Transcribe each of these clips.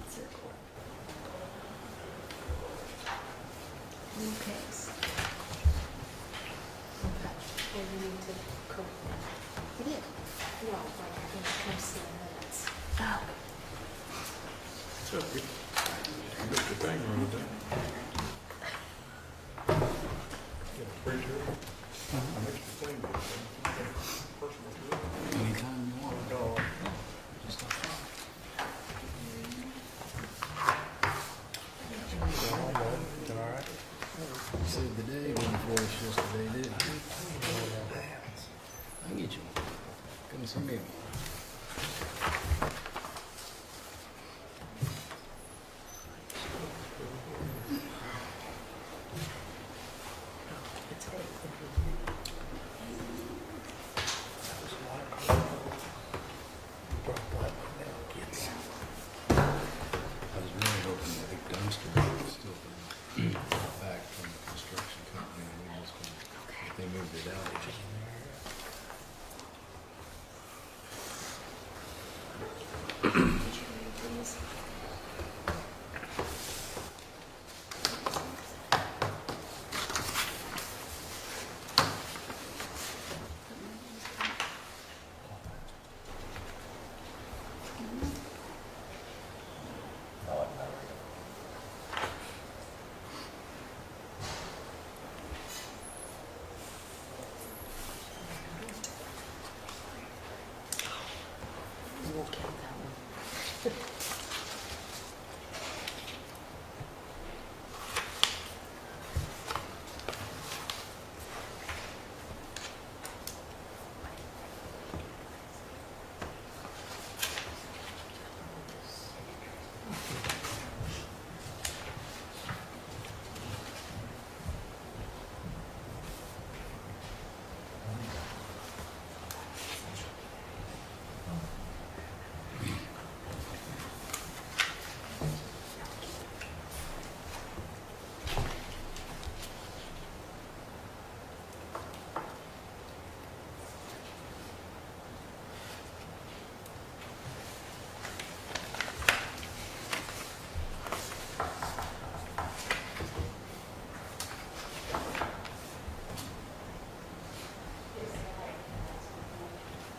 circle. Okay. Okay. And you need to correct that. I did. No, like when it comes to the minutes. Oh. So we got the thing wrong with that. Get a printer. An extra thing. Personal tool. Anytime you want. Oh, no. Just stop by. All right. You saved the day before it's just a day, didn't you? I get you. Come see me. I was really hoping that the dumpster would still be back from the construction company. And we just gonna, if they moved it out, it just. Would you read, please? You won't count that one.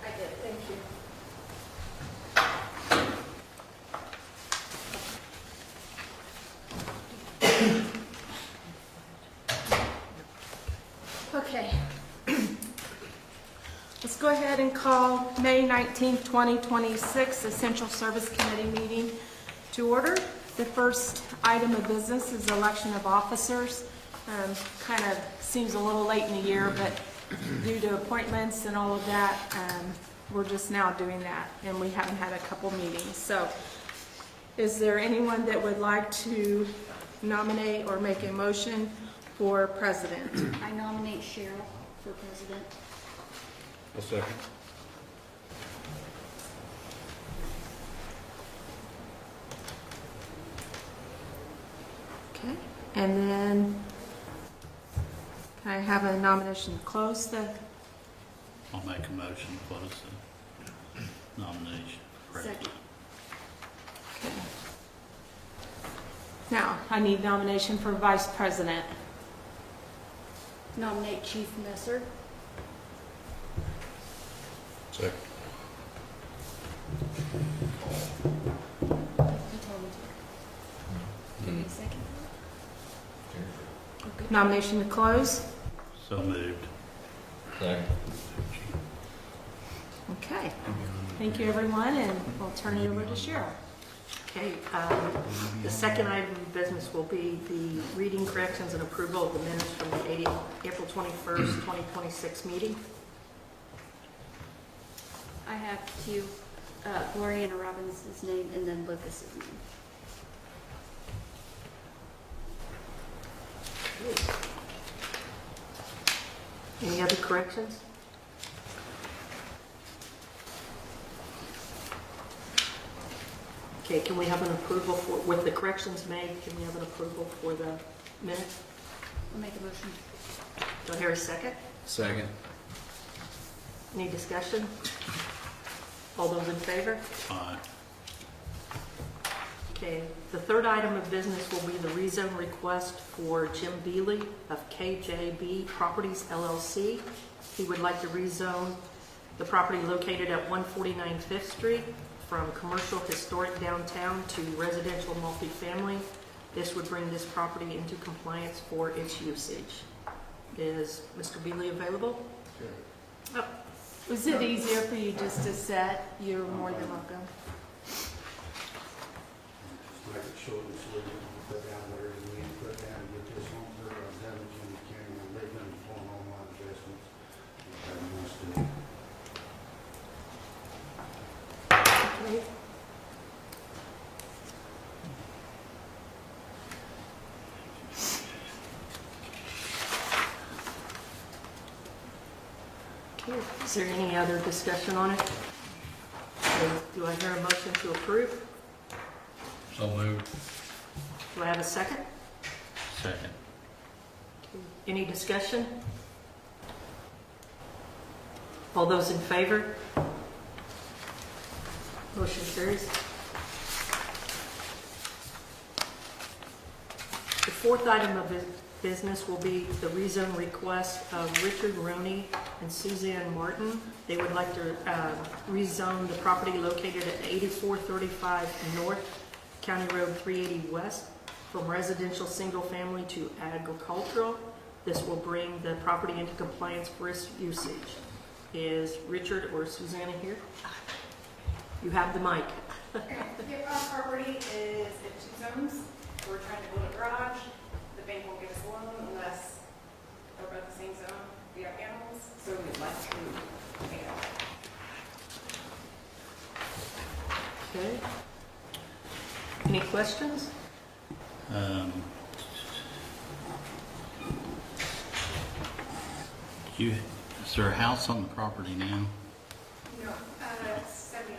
I did, thank you. Okay. Let's go ahead and call May 19th, 2026 Essential Service Committee meeting to order. The first item of business is election of officers. Kind of seems a little late in the year, but due to appointments and all of that, we're just now doing that, and we haven't had a couple meetings. So is there anyone that would like to nominate or make a motion for president? I nominate Cheryl for president. A second. Okay, and then can I have a nomination to close the, I'll make a motion to close the nomination. Second. Okay. Now, I need nomination for vice president. Nominate Chief Messer. Second. You told me to. Give me a second. Okay. Nomination to close. So moved. Okay, thank you everyone, and we'll turn it over to Cheryl. Okay, the second item of business will be the reading corrections and approval of the minutes from the April 21st, 2026 meeting. I have two, Gloriana Robbins' name and then Lucas's name. Any other corrections? Okay, can we have an approval for, with the corrections made, can we have an approval for the minutes? I'll make a motion. Do I hear a second? Second. Any discussion? All those in favor? Aye. Okay, the third item of business will be the rezone request for Jim Beely of KJB Properties LLC. He would like to rezone the property located at 149 Fifth Street from commercial historic downtown to residential multifamily. This would bring this property into compliance for its usage. Is Mr. Beely available? Oh, Was it easier for you just to set? You're more than welcome. Make it short and sweet, put down whatever you need to put down, get this on for damage in the county, and live in foreign online investments. That must do. okay. Okay, is there any other discussion on it? Okay, do I hear a motion to approve? So moved. Do I have a second? Second. Any discussion? All those in favor? Motion carries. The fourth item of business will be the rezone request of Richard Roney and Suzanne Martin. They would like to rezone the property located at 8435 North County Road 380 West from residential single family to agricultural. This will bring the property into compliance for its usage. Is Richard or Susanna here? You have the mic. Your property is in two zones. We're trying to build a garage. The bank won't give us a loan unless we're both the same zone. We have animals, so we'd like to pay it off. Okay. Any questions? Is there a house on the property now? No, 79.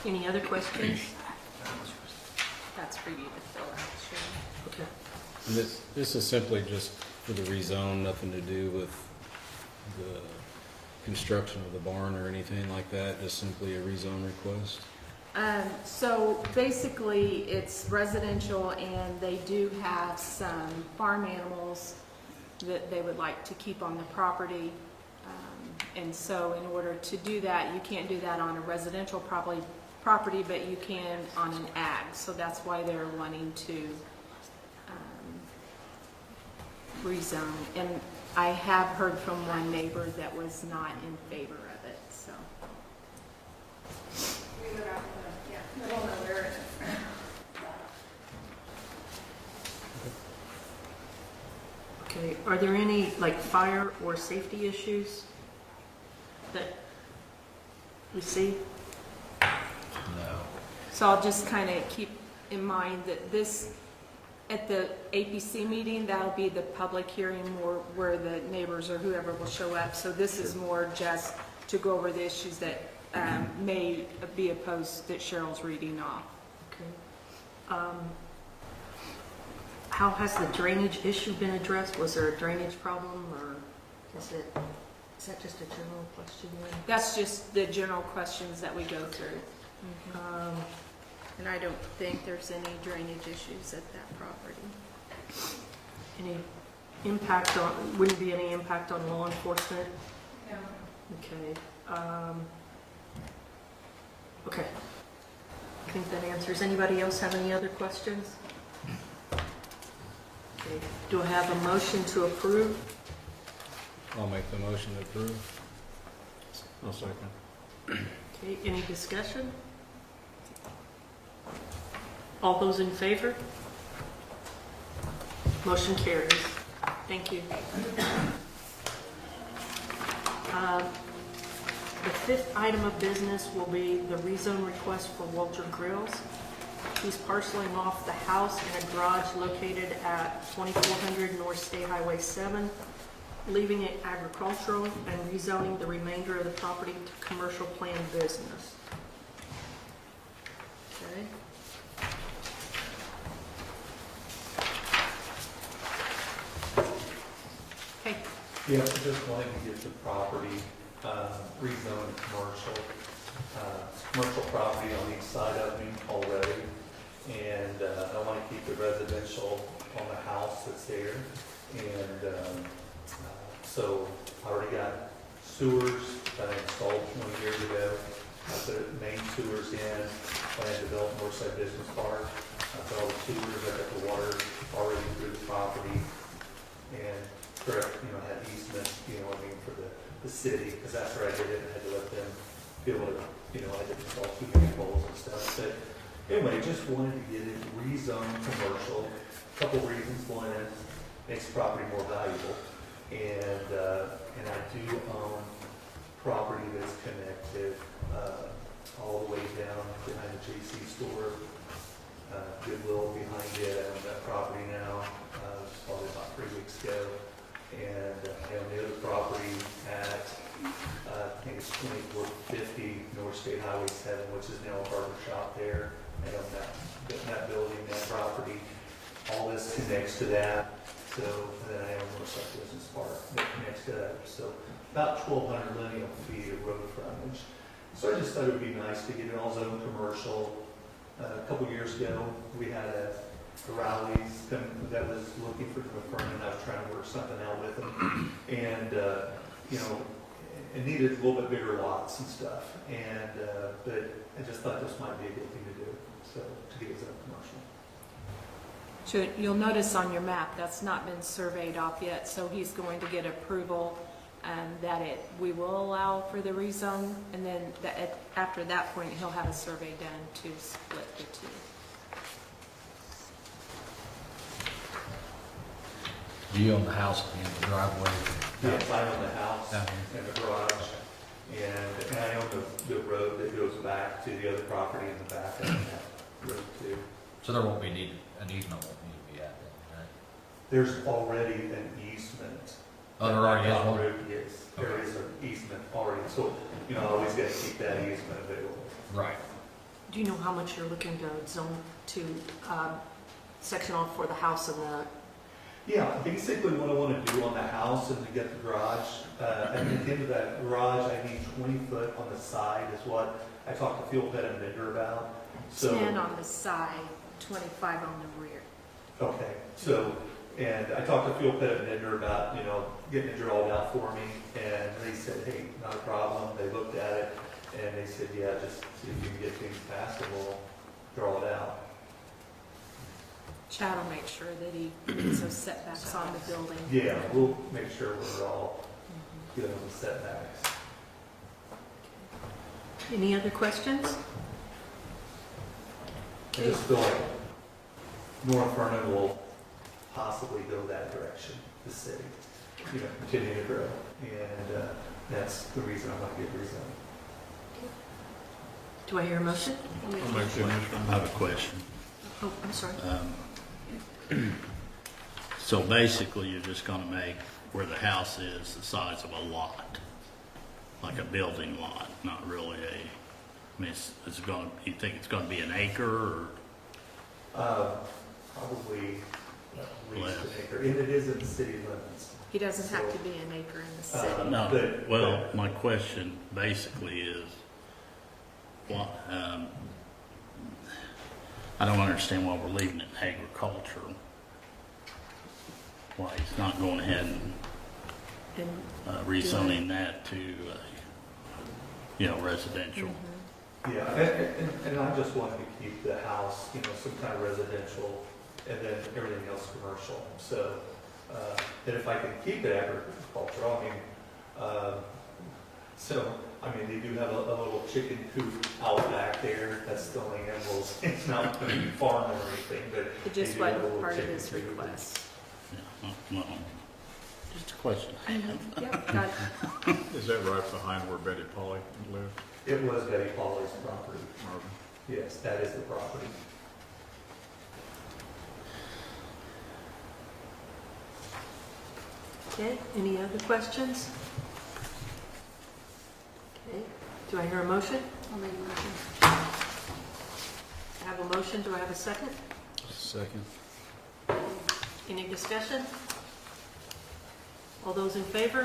Any other questions? That's for you to fill out, Sharon. Okay. And this is simply just for the rezone, nothing to do with the construction of the barn or anything like that, just simply a rezone request? So basically, it's residential, and they do have some farm animals that they would like to keep on the property. And so in order to do that, you can't do that on a residential property, but you can on an ag. So that's why they're wanting to rezone. And I have heard from one neighbor that was not in favor of it, so. We live out in the middle of nowhere. Okay, are there any, like, fire or safety issues that we see? No. So I'll just kind of keep in mind that this, at the APC meeting, that'll be the public hearing where the neighbors or whoever will show up. So this is more just to go over the issues that may be opposed that Cheryl's reading off. Okay. How has the drainage issue been addressed? Was there a drainage problem, or is that just a general question? That's just the general questions that we go through. And I don't think there's any drainage issues at that property. Any impact on, wouldn't be any impact on law enforcement? No. Okay. Okay. I think that answers. Anybody else have any other questions? Okay. Do I have a motion to approve? I'll make the motion to approve. I'll second. Okay, any discussion? All those in favor? Motion carries. Thank you. The fifth item of business will be the rezone request for Walter Grills. He's parceling off the house and a garage located at 2400 North State Highway 7, leaving it agricultural and rezoning the remainder of the property to commercial planned business. Okay. Yeah, so just wanted to get the property rezoned commercial. Commercial property on each side of me already. And I want to keep the residential on the house that's there. And so I already got sewers that I installed 20 years ago. I put main sewers in when I developed Northside Business Park. I put all the sewers, I got the water already through the property. And correct, had easement, I mean, for the city, because after I did it, I had to let them be able to, I had to install 2 manholes and stuff. But anyway, just wanted to get it rezoned commercial. Couple reasons. One is makes the property more valuable. And I do own property that's connected all the way down behind the JC store. Goodwill behind it. I own that property now. Probably about 3 weeks ago. And I own the other property at, I think it's 2450 North State Highway 7, which is now a barber shop there. I own that building, that property. All this connects to that. So then I own Northside Business Park that connects to that. So about 1,200 lineal feet of road frontage. So I just thought it would be nice to get it all zoned commercial. A couple years ago, we had a Rowley's that was looking for McFerrin, and I was trying to work something out with them. And, it needed a little bit bigger lots and stuff. And, but I just thought this might be a good thing to do, so to get it zoned commercial. You'll notice on your map, that's not been surveyed off yet, so he's going to get approval that we will allow for the rezone, and then after that point, he'll have a survey done to split the two. Do you own the house and the driveway? Yes, I own the house Down and the garage, and I own the road that goes back to the other property in the back of that road too. So there won't be an easement won't need to be added, right? There's already an easement. Oh, there already is one? Yes, there is an easement already, so, I always got to keep that easement available. Right. Do you know how much you're looking to zone to section off for the house and the, Yeah, basically what I want to do on the house and to get the garage, at the end of that garage, I need 20 foot on the side is what I talked to Phil Pett and Bender about. So 10 on the side, 25 on the rear. Okay, so, and I talked to Phil Pett and Bender about, getting it drawed out for me, and they said, hey, not a problem. They looked at it, and they said, yeah, just see if you can get things passed, and we'll draw it out. Chad will make sure that he meets those setbacks on the building. Yeah, we'll make sure we're all good on the setbacks. any other questions? I just feel like North Vernon will possibly go that direction, the city, continue to grow. And that's the reason I want to get rezoned. Do I hear a motion? I'll make the motion. I have a question. Oh, I'm sorry. So basically, you're just gonna make where the house is the size of a lot, like a building lot, not really you think it's gonna be an acre or? Probably at least Less. an acre, and it is in the city limits. He doesn't have to be an acre in the city. No, But- well, my question basically is, what, I don't understand why we're leaving it in agriculture. Why he's not going ahead and And rezoning that to, residential. Yeah, and I just wanted to keep the house, some kind of residential, and then everything else commercial. So, and if I can keep it agricultural, they do have a little chicken coop out back there that's still animals. It's not going to be farm or anything, but it just they do have a wasn't little part of chicken his coop. request. Yeah, well, just a question. Yep, got it. Is that right behind where Betty Polly lived? It was Betty Polly's property. Marvin? Yes, that is the property. Okay, any other questions? Okay, do I hear a motion? I'll make a motion. I have a motion, do I have a second? Second. Any discussion? All those in favor?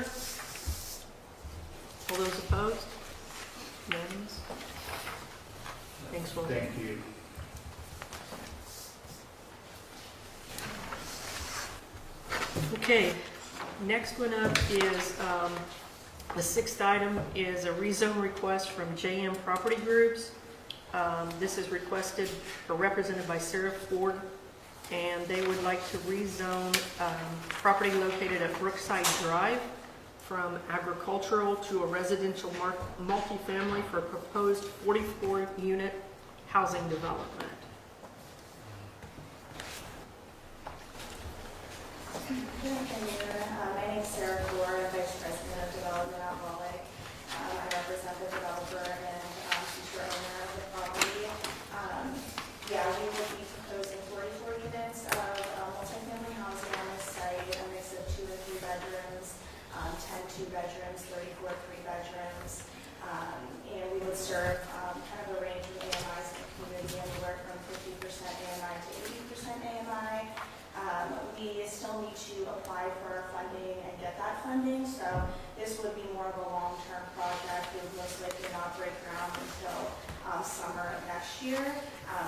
All those opposed? Unanimous? Thanks, Will. Thank you. Okay, next one up is, the sixth item is a rezone request from JM Property Groups. This is requested or represented by Sarah Ford, and they would like to rezone property located at Brookside Drive from agricultural to a residential multifamily for a proposed 44-unit housing development. Good afternoon. My name is Sarah Ford, I'm Vice President of Development at Wallach. I represent the developer and future owner of the property. Yeah, we will be proposing 44 units of multifamily housing on this site, a mix of 2 and 3 bedrooms, 10 2-bedrooms, 34 3-bedrooms. And we would serve kind of a range of AMIs in the community, anywhere from 50% AMI to 80% AMI. We still need to apply for our funding and get that funding, so this would be more of a long-term project. We would most likely not break ground until summer of next year,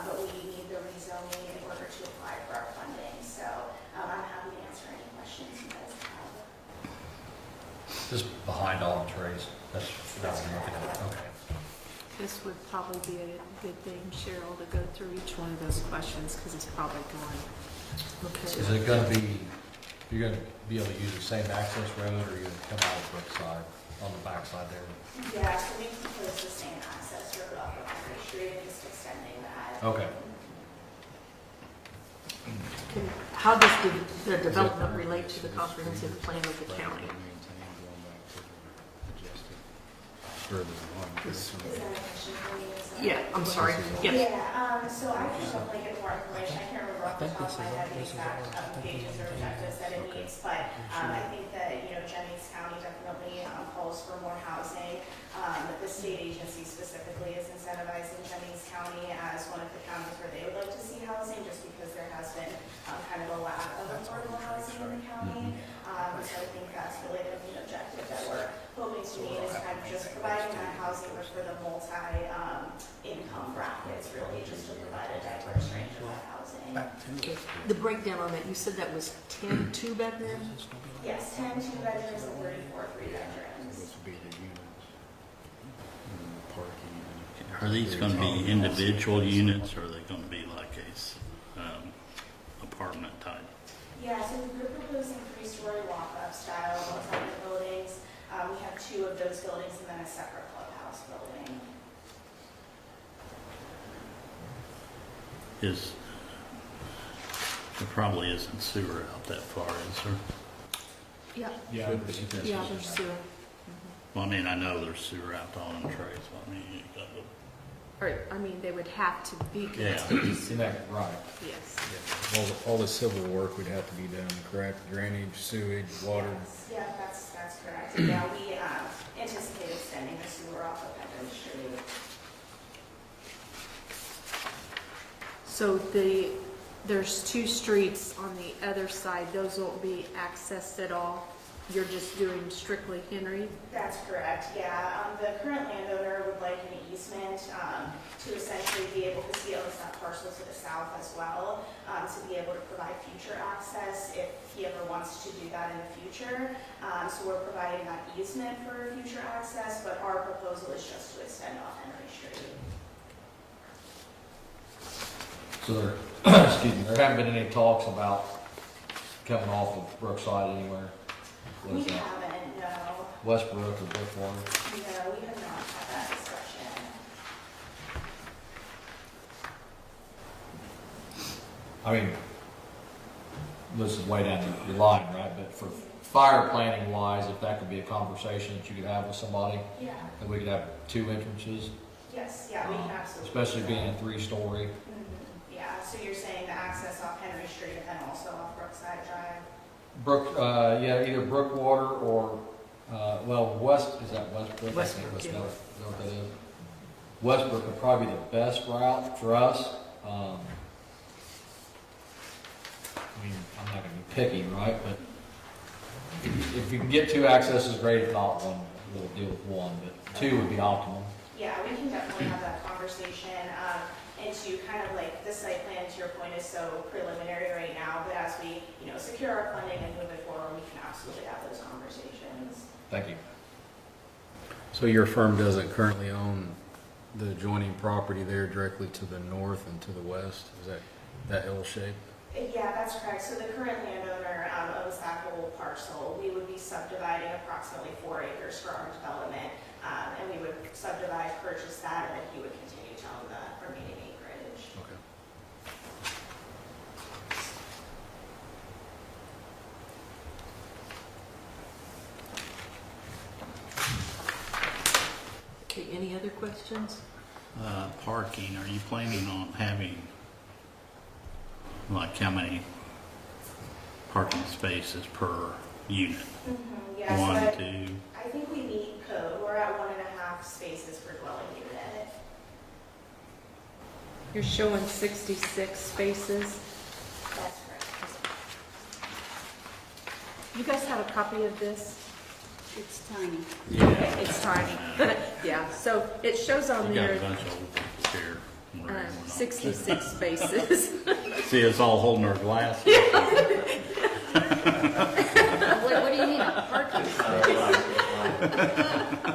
but we need the rezoning in order to apply for our funding. So I'm happy to answer any questions you guys have. Just behind all the trees. That's what I'm looking at. Okay. This would probably be a good thing, Cheryl, to go through each one of those questions, because it's probably going. Is it gonna be, you're gonna be able to use the same access road, or you're gonna come out of Brookside on the backside there? Yeah, so we propose the same access road off of Henry Street and just extending that. Okay. How does the development relate to the comprehensive plan of the county? Further along. Is that a question for me? Is that- Yeah, I'm sorry. Yes. Yeah, so I can definitely get more information. I can't remember off the top of my head the exact pages or objectives that it needs, but I think that, Jennings County definitely calls for more housing. The state agency specifically is incentivizing Jennings County as one of the counties where they would like to see housing, just because there has been kind of a lack of affordable housing in the county. So I think that's really the main objective that we're hoping to meet, is kind of just providing that housing, but for the multi-income brackets, really, just to provide a diverse range of that housing. Okay. The breakdown on that, you said that was 10 2-bedrooms? Yes, 10 2-bedrooms and 34 3-bedrooms. This would be the units. And the parking. Are these gonna be individual units, or are they gonna be like a apartment type? Yeah, so we're proposing 3-story walk-up style multi-unit buildings. We have 2 of those buildings and then a separate clubhouse building. There probably isn't sewer out that far, is there? Yeah, Yeah. yeah, there's sewer. Well, I mean, I know there's sewer out on the trays, but I mean, you got the, Or, I mean, they would have to be Yeah. connected to Isn't sewer. that right? Yes. All the civil work would have to be done, correct? Drainage, sewage, water. Yes, yeah, that's correct. Yeah, we anticipate extending the sewer off of Henry Street. So there's 2 streets on the other side, those won't be accessed at all? You're just doing strictly Henry? That's correct, yeah. The current landowner would like an easement to essentially be able to see that parcel to the south as well, to be able to provide future access if he ever wants to do that in the future. So we're providing that easement for future access, but our proposal is just to extend off Henry Street. So there, excuse me, there haven't been any talks about coming off of Brookside anywhere? What We is that? haven't, no. Westbrook or Brookwater? No, we have not had that discussion. I mean, this is way down your line, right? But for fire planning wise, if that could be a conversation that you could have with somebody, Yeah, that we could have 2 entrances, yes, yeah, we can absolutely. especially do being that. a 3-story. Yeah, so you're saying the access off Henry Street and then also off Brookside Drive? Yeah, either Brookwater or, is that Westbrook? I think Westbrook, yeah. Is that what that is? Westbrook would probably be the best route for us. I mean, I'm not gonna be picky, right, but if you can get 2 accesses, great. If not, one, we'll deal with 1, but 2 would be optimal. Yeah, we can definitely have that conversation. And to kind of like, the site plan, to your point, is so preliminary right now, but as we, secure our funding and move it forward, we can absolutely have those conversations. Thank you. So your firm doesn't currently own the adjoining property there directly to the north and to the west? Is that L shape? Yeah, that's correct. So the current landowner owns that whole parcel. We would be subdividing approximately 4 acres for our development, and we would subdivide, purchase that, and then he would continue to own the remaining acreage. Okay. Okay, any other questions? Parking, are you planning on having, like, how many parking spaces per unit? Yes, 1, but 2? I think we meet code. We're at 1.5 spaces per dwelling unit. You're showing 66 spaces. That's correct. You guys have a copy of this? It's tiny. Yeah. It's tiny. Yeah, so it shows on You got a there bunch of old people here. We're not. 66 spaces. See, it's all holding our glass. What do you mean, a parking space?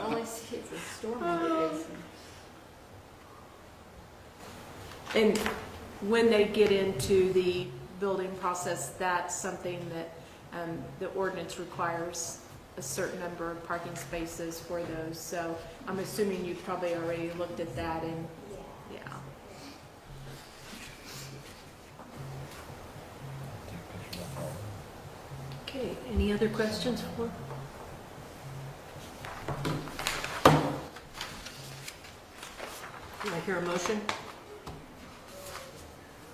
All I see is a stormwater basin. And when they get into the building process, that's something that the ordinance requires a certain number of parking spaces for those. So I'm assuming you probably already looked at that and, yeah. Okay, any other questions for? Do I hear a motion?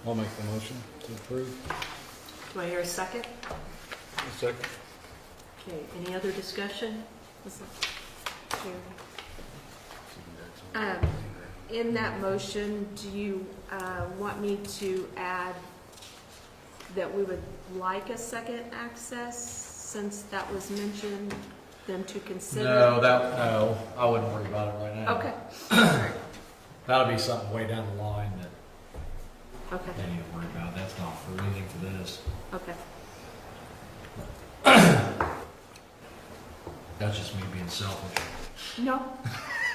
I'll make the motion to approve. Do I hear a second? A second. Okay, any other discussion? In that motion, do you want me to add that we would like a second access, since that was mentioned, them to consider? No, I wouldn't worry about it right now. Okay, That'll be something way down the line that okay, they need to worry about. That's not for anything for this. okay. That's just me being selfish. No,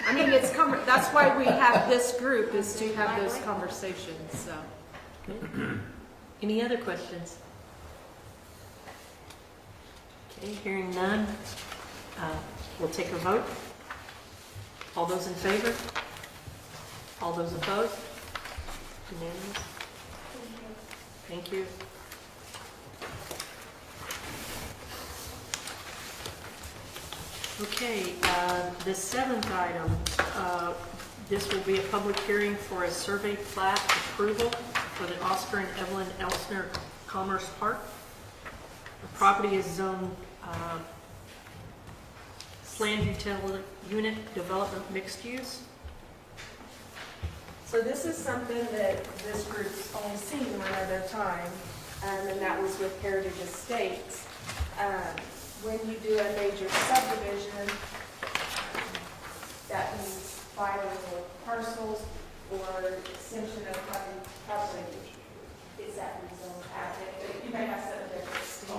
I mean, that's why we have this group, is to have those conversations, so. Any other questions? Okay, hearing none, we'll take a vote. All those in favor? All those opposed? Unanimous? Thank you. Okay, the 7th item, this will be a public hearing for a survey plat approval for the Oscar and Evelyn Elsner Commerce Park. The property is zoned land utility unit development mixed use. So this is something that this group's only seen one other time, and that was with Heritage Estates. When you do a major subdivision, that means filing of parcels or extension of probably, is that rezone active? You may have some different, Steve.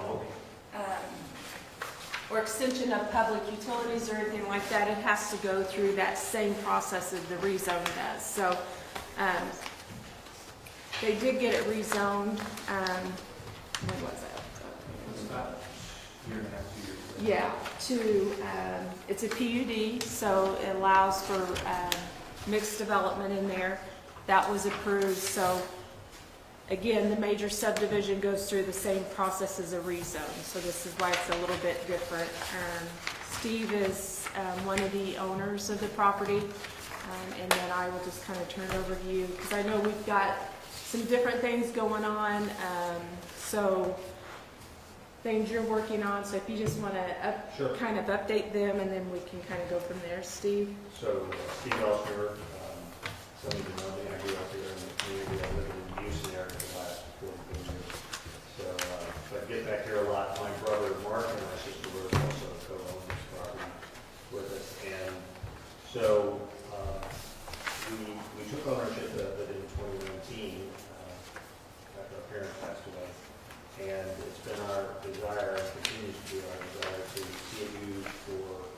Or extension of public utilities or anything like that, it has to go through that same process as the rezone does. So, they did get it rezoned, when was it? About a year and a half, 2 years ago. Yeah, it's a PUD, so it allows for mixed development in there. That was approved, so again, the major subdivision goes through the same process as a rezone, so this is why it's a little bit different. Steve is one of the owners of the property, and then I will just kind of turn it over to you, because I know we've got some different things going on, so things you're working on, so if you just want to Sure. kind of update them, and then we can kind of go from there. Steve? So, Steve Elsner, some of you know me, I grew up here in the community, I lived in Houston area for the last 14 years. So, but I get back here a lot, my brother Mark and my sister So, we took ownership of it in 2019, after our parents passed away. And it's been our desire, and continues to be our desire, to see it used for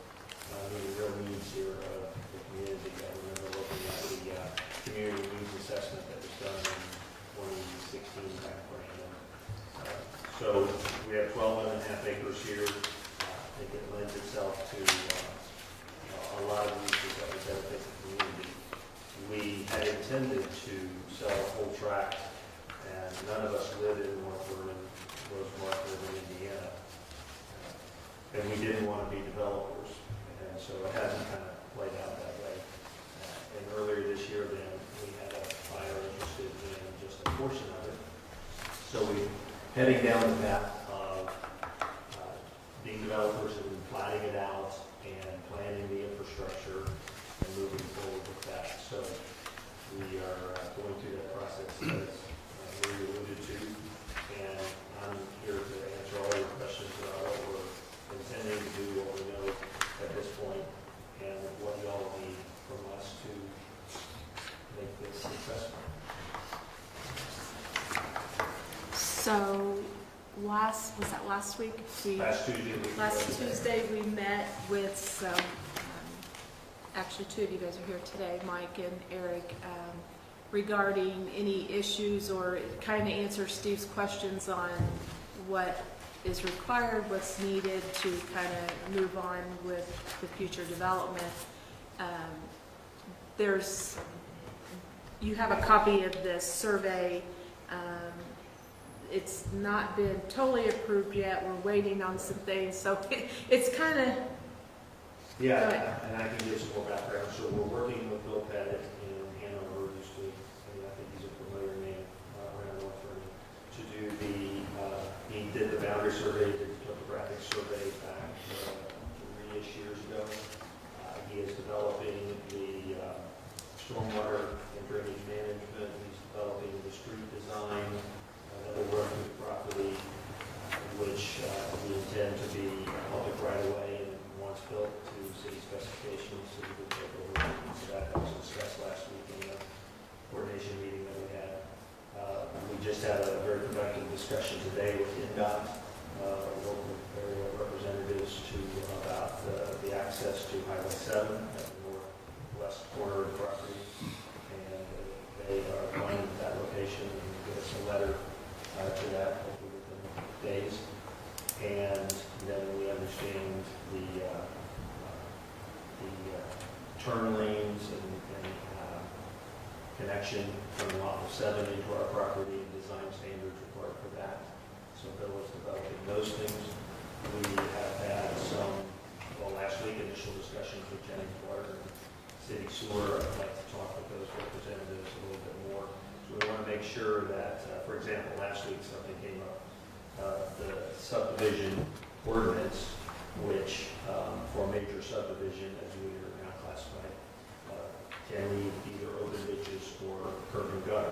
meeting real needs here of the community. I remember looking at the community needs assessment that was done in 2016 timeframe. So we have 12.5 acres here. I think it lends itself to a lot of uses that would benefit the community. We had intended to sell a whole tract, and none of us live in Northford and Rosemark live in Indiana. And we didn't want to be developers, and so it hasn't kind of played out that way. And earlier this year then, we had a buyer interested in just a portion of it. So we're heading down the path of being developers and platting it out and planning the infrastructure and moving forward with that. So we are going through that process as we alluded to, and I'm here to answer all your questions about what we're intending to do, what we know at this point, and what you all need from us to make this successful. So was that last week? Last Tuesday, we met with some, actually two of you guys are here today, Mike and Eric, regarding any issues, or kind of answer Steve's questions on what is required, what's needed to kind of move on with the future development. You have a copy of this survey. It's not been totally approved yet. We're waiting on some things, so it's kind of. Yeah, and I can give some more background. So we're working with Bill Pettit in Hanover, I think he's a familiar name around Northford, to do he did the boundary survey, the topographic survey back 3-ish years ago. He is developing the stormwater and drainage management. He's developing the street design that will run through the property, which we intend to be public right away and once built to city specifications, so we can take over. So that was discussed last week in the coordination meeting that we had. We just had a very productive discussion today with NDOT, local area representatives about the access to Highway 7 at the northwest corner of the property. And they are fine with that location and give us a letter to that hopefully within days. And then we understand the turn lanes and connection from off of 7 into our property and design standards required for that. So Bill is developing those things. We have had some, last week, initial discussions with Jennings Water and City Sewer. I'd like to talk with those representatives a little bit more. So we want to make sure that, for example, last week something came up, the subdivision ordinance, which for a major subdivision, as we are now classified, can leave either open ditches or curb and gutter.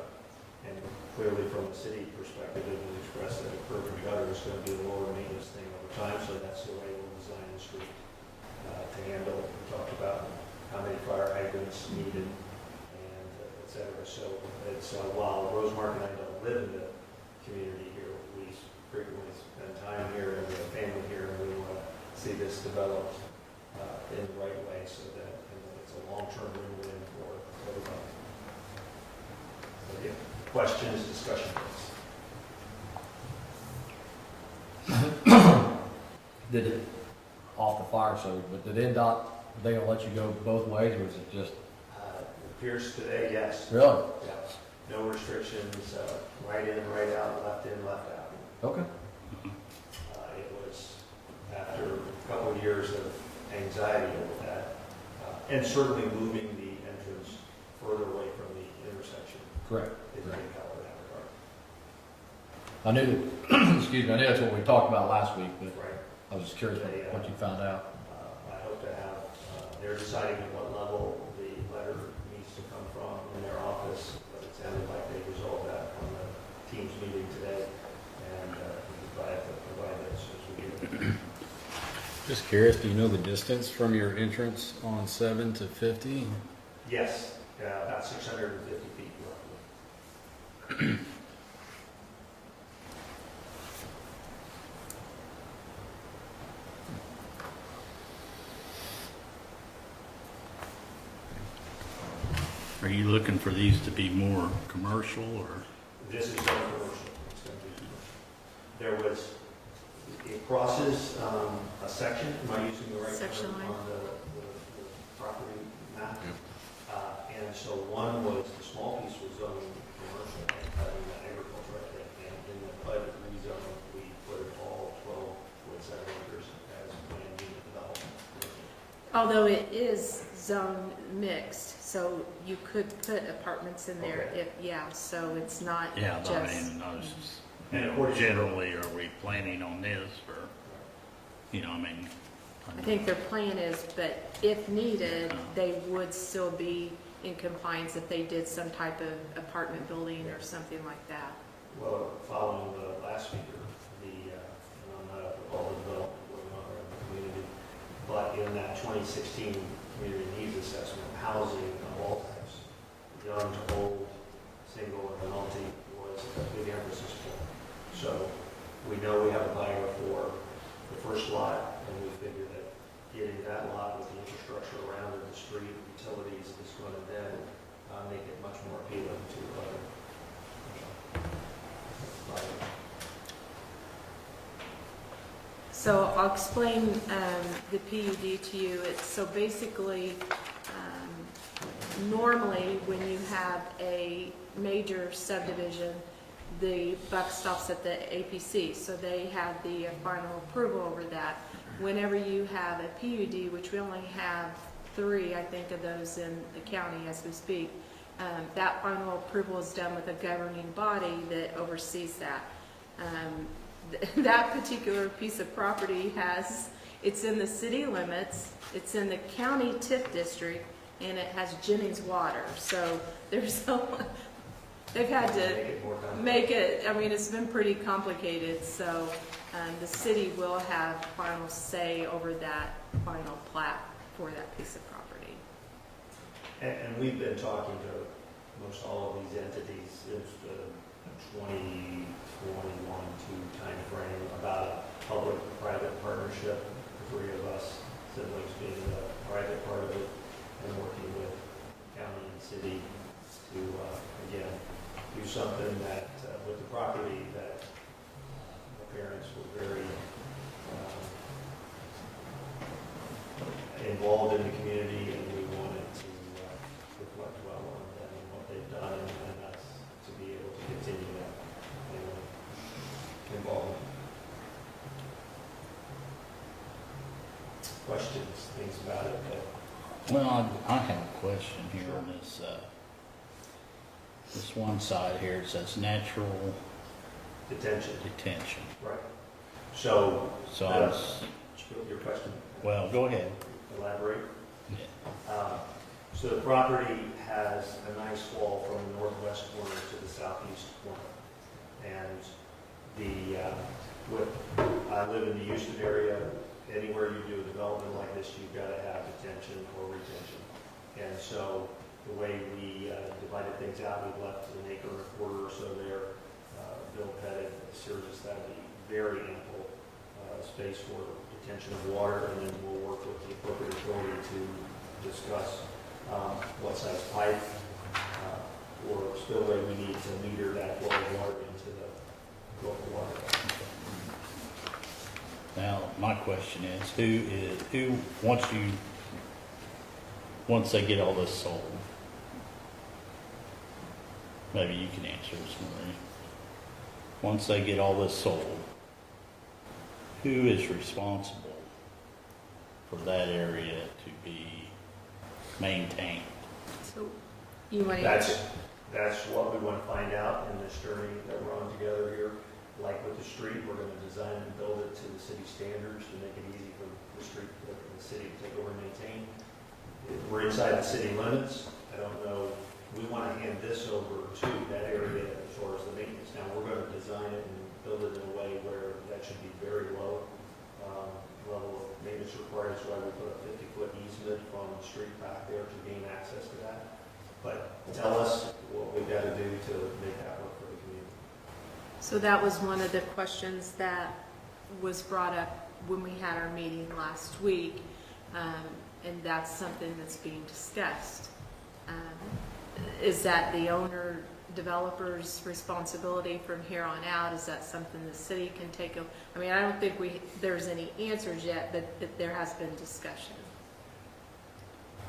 And clearly from a city perspective, it was expressed that a curb and gutter is going to be a lower maintenance thing over time, so that's the way we'll design the street to handle. We talked about how many fire hydrants needed, and et cetera. So it's, while Rosemark and I don't live in the community here, we frequently spend time here and we have family here, and we want to see this developed in the right way so that it's a long-term win-win for everybody. So, yeah, questions, discussion, please. Did it, off the fire subject, but did NDOT, are they gonna let you go both ways, or is it just? It appears today, yes. Really? Yeah. No restrictions, right in, right out, left in, left out. Okay. It was after a couple of years of anxiety over that, and certainly moving the entrance further away from the intersection. Correct. Is a big help in that regard. I knew that, excuse me, I knew that's what we talked about last week, but Right. I was just curious what you found out. I hope to have, they're deciding at what level the letter needs to come from in their office, but it sounded like they resolved that on the team's meeting today, and we'll be glad to provide that as soon as we get it. Just curious, do you know the distance from your entrance on 7 to 50? Yes, about 650 feet roughly. Are you looking for these to be more commercial or? This is all commercial. It's going to be commercial. There was, it crosses a section, am I using the right Section term line. on the property map? And so one was, the small piece was zoned commercial, in the agriculture, I think, and in the private rezone, we put it all 12.7 acres as planned unit development. Although it is zone mixed, so you could put apartments in there Okay. if, yeah, so it's not Yeah, but I just. mean, I was, And according to- generally, are we planning on this or, you know, I mean? I think their plan is, but if needed, they would still be in compliance if they did some type of apartment building or something like that. Well, following the last speaker, and I'm not up with all the development going on around the community, but in that 2016 community needs assessment, housing of all types, young to old, single and multi, was a big emphasis point. So we know we have a buyer for the first lot, and we figure that getting that lot with the infrastructure around it, the street, utilities, is going to then make it much more appealing to other buyers. So I'll explain the PUD to you. So basically, normally when you have a major subdivision, the buck stops at the APC, so they have the final approval over that. Whenever you have a PUD, which we only have 3, I think, of those in the county as we speak, that final approval is done with a governing body that oversees that. That particular piece of property it's in the city limits, it's in the county TIF district, and it has Jennings water. So they've had to make it, I mean, it's been pretty complicated. So the city will have final say over that final plat for that piece of property. And we've been talking to most all of these entities since the 2021-2 timeframe about a public-private partnership, the 3 of us, siblings being the private part of it, and working with county and city to, again, do something that, with the property that the parents were very involved in the community, and we wanted to reflect well on them and what they've done, and us to be able to continue that involvement. Questions, things about it? Well, I have a question here on this, this one side here, it says natural Detention, detention. right. So, So I was, your question, well, go ahead. elaborate. Yeah. So the property has a nice wall from the northwest corner to the southeast corner. And I live in the Houston area. Anywhere you do a development like this, you've got to have detention or retention. And so the way we divided things out, we've left an acre and a quarter or so there. Bill petted, Sirius, that would be very ample space for detention of water, and then we'll work with the appropriate authority to discuss what size pipe or spillway we need to meter that flow of water into the local water. Now, my question is, who, once they get all this sold, maybe you can answer this, Marie. Once they get all this sold, who is responsible for that area to be maintained? So you want to. That's what we want to find out in this journey that we're on together here. Like with the street, we're going to design and build it to the city standards to make it easy for the street, for the city to take over and maintain. We're inside the city limits. I don't know, we want to hand this over to that area as far as the maintenance. Now, we're going to design it and build it in a way where that should be very low level of maintenance required, so I will put a 50-foot easement from the street back there to gain access to that. But tell us what we've got to do to make that work for the community. So that was one of the questions that was brought up when we had our meeting last week, and that's something that's being discussed. Is that the owner developer's responsibility from here on out? Is that something the city can take? I mean, I don't think there's any answers yet, but there has been discussion.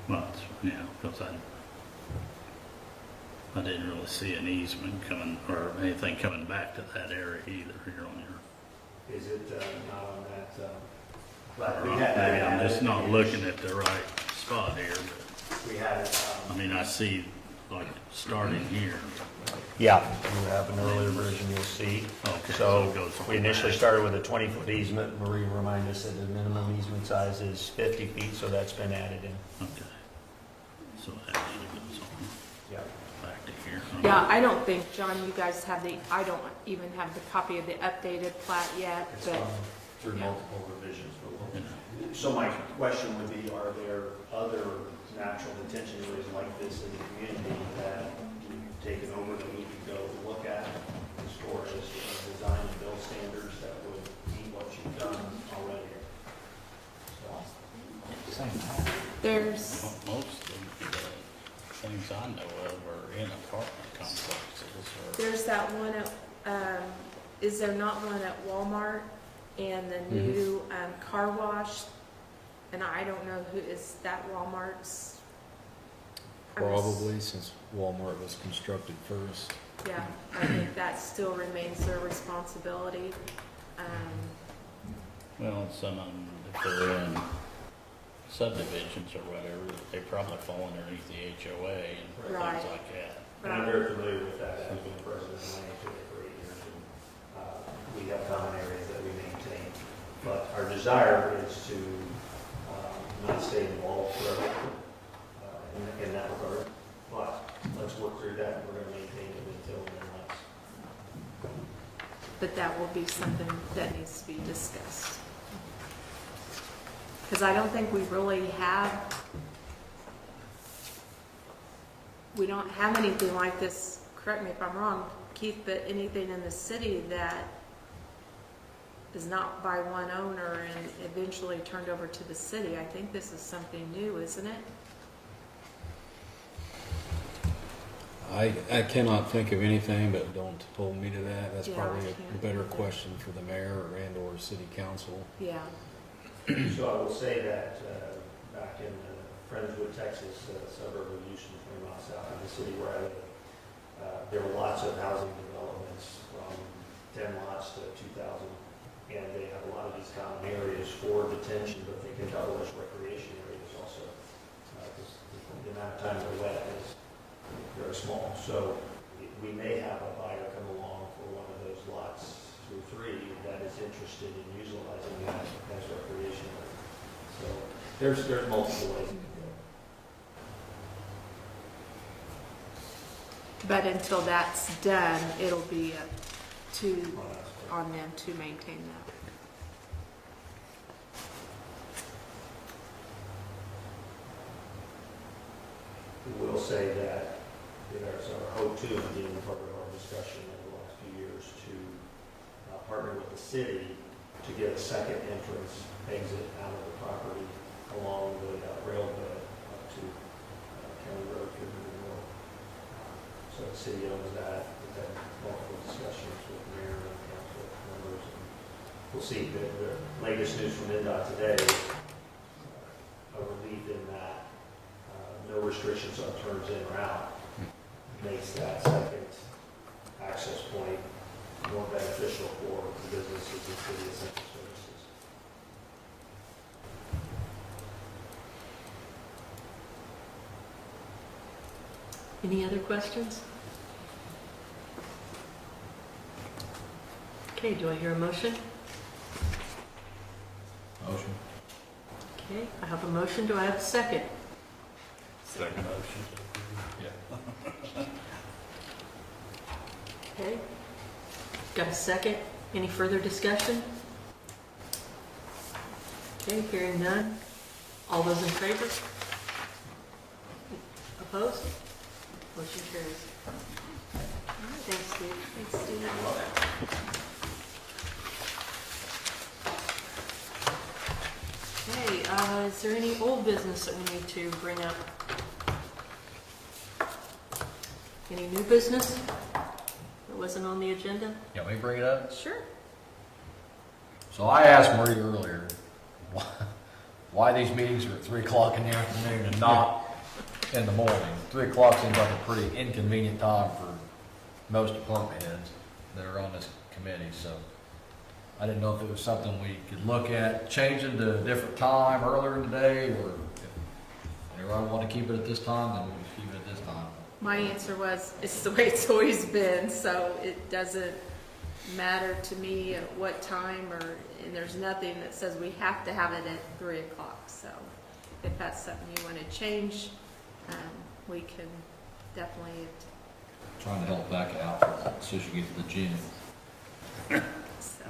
Well, yeah, because I didn't really see an easement coming, or anything coming back to that area either here on your. Is it not on that? Maybe I'm just not looking at the right spot here, but We had, I mean, I see like starting here. yeah, you have an earlier version you'll see. Okay, So it goes we on initially back. started with a 20-foot easement. Marie reminded us that the minimum easement size is 50 feet, so that's been added in. Okay. So that actually goes on Yeah. back to here. Yeah, I don't think, John, you guys have I don't even have the copy of the updated plat yet, It's but gone through yeah. multiple revisions, but we'll. Yeah. So my question would be, are there other natural detention areas like this in the community that you've taken over that we could go look at as far as design and build standards that would meet what you've done already? So, there's, Most of the things I know of are in apartment complexes or. there's that one at, is there not one at Walmart and the new car wash? And I don't know who is that Walmart's. I'm ass- Probably, since Walmart was constructed first. Yeah, I think that still remains their responsibility. Well, some of them, if they're in subdivisions or whatever, they probably fall underneath the HOA and Right. things like that. and I'm very familiar with that, having been president of my HOA for 8 years. And we have common areas that we maintain. But our desire is to not stay involved forever in that regard. But let's work through that, and we're going to maintain it until and unless. But that will be something that needs to be discussed. Because I don't think we really we don't have anything like this, correct me if I'm wrong, Keith, but anything in the city that is not by one owner and eventually turned over to the city. I think this is something new, isn't it? I cannot think of anything, but don't hold me to that. That's Yeah, probably I a can't better either. question for the mayor and/or city council. Yeah. So I will say that back in Friendswood, Texas, a suburb of Houston, 20 miles south of the city where I live, there were lots of housing developments from 10 lots to 2,000. And they have a lot of these common areas for detention, but they can double as recreation areas also. Because the amount of time they're wet is very small. So we may have a buyer come along for one of those lots 2 or 3 that is interested in utilizing that as recreation area. So there's multiple ways. But until that's done, it'll be up to, on them to maintain that. We will say that there's our hope too, and being part of our discussion over the last few years, to partner with the city to get a second entrance exit out of the property along the railbed up to County Road here to the north. So the city owns that. We've had multiple discussions with the mayor and council members. And we'll see. The latest news from NDOT today is a relief in that no restrictions on turns in or out makes that second access point more beneficial for the businesses and city essential services. Any other questions? Okay, do I hear a motion? Motion. Okay, I have a motion. Do I have a second? Second motion. Okay. Got a second? Any further discussion? Okay, hearing none. All those in favor? Opposed? Motion carries. All right, thanks, Steve. Thanks, Steve. Okay, is there any old business that we need to bring up? Any new business that wasn't on the agenda? Can we bring it up? Sure. So I asked Marie earlier why these meetings are at 3 o'clock in the afternoon and not in the morning. 3 o'clock seems like a pretty inconvenient time for most department heads that are on this committee. So I didn't know if it was something we could look at changing to a different time earlier in the day, or if anyone want to keep it at this time, then we just keep it at this time. My answer was, it's the way it's always been, so it doesn't matter to me at what time, and there's nothing that says we have to have it at 3 o'clock. So if that's something you want to change, we can definitely. Trying to help back it out so she can get to the gym. So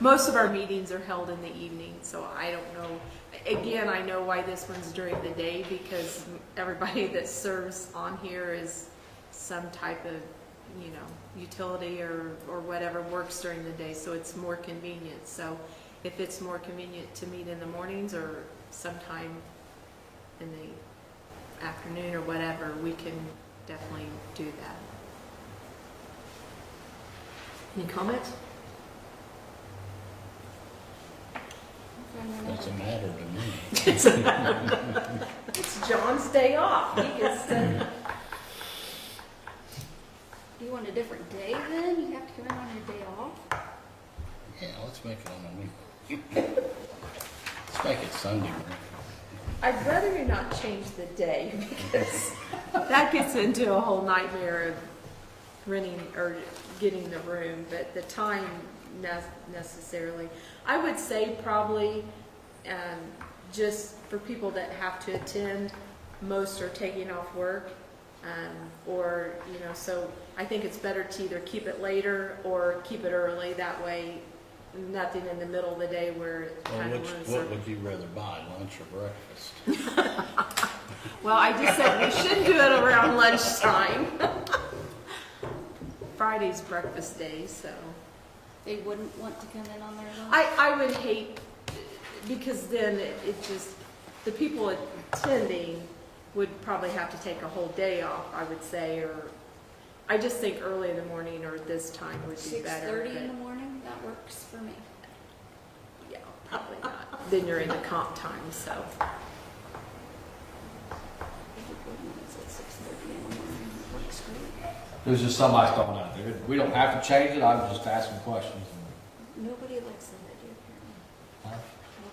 most of our meetings are held in the evening, so I don't know. Again, I know why this one's during the day, because everybody that serves on here is some type of, utility or whatever works during the day, so it's more convenient. So if it's more convenient to meet in the mornings or sometime in the afternoon or whatever, we can definitely do that. Any comments? Doesn't matter to me. It's John's day off. He gets to. Do you want a different day then? You have to come in on your day off? Yeah, let's make it on a week. Let's make it Sunday. I'd rather you not change the day, because that gets into a whole nightmare of renting or getting the room, but the time necessarily. I would say probably just for people that have to attend, most are taking off work, or, so I think it's better to either keep it later or keep it early. That way, nothing in the middle of the day where it kind of ruins What would you rather buy, lunch or breakfast? Well, I just said we should do it around lunchtime. Friday's breakfast day, so. They wouldn't want to come in on their lunch? I would hate, because then it just, the people attending would probably have to take a whole day off, I would say, or I just think early in the morning or this time would be better. 6:30 in the morning? That works for me. Yeah, probably not. Then you're in the comp time, so. It's at 6:30 in the morning. It works great. It was just somebody throwing out there. We don't have to change it. I was just asking questions. Nobody likes that idea, apparently. Huh?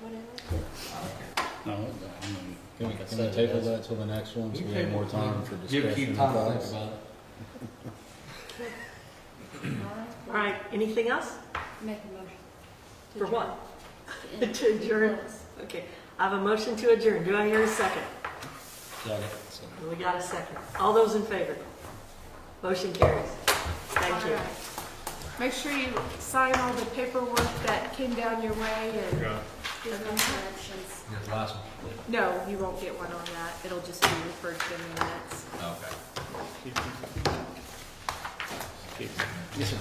Nobody likes it. No, I mean, Can we, like I can we said, table it that till the next one, so we have more time for Give discussion? keep time to and think thoughts? about it. All right, anything else? Make a motion. to For adjourn. what? To end. To adjourn? Close. Okay, I have a motion to adjourn. Do I hear a second? Second. We got a second. All those in favor? Motion carries. Thank you. Make sure you sign all the paperwork that came down your way and, There's no corrections. Here's the last one. No, you won't get one on that. It'll just be referred to in the minutes. Okay. Yes.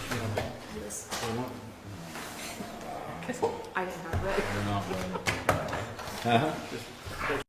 I didn't have it. We're not going. Uh-huh.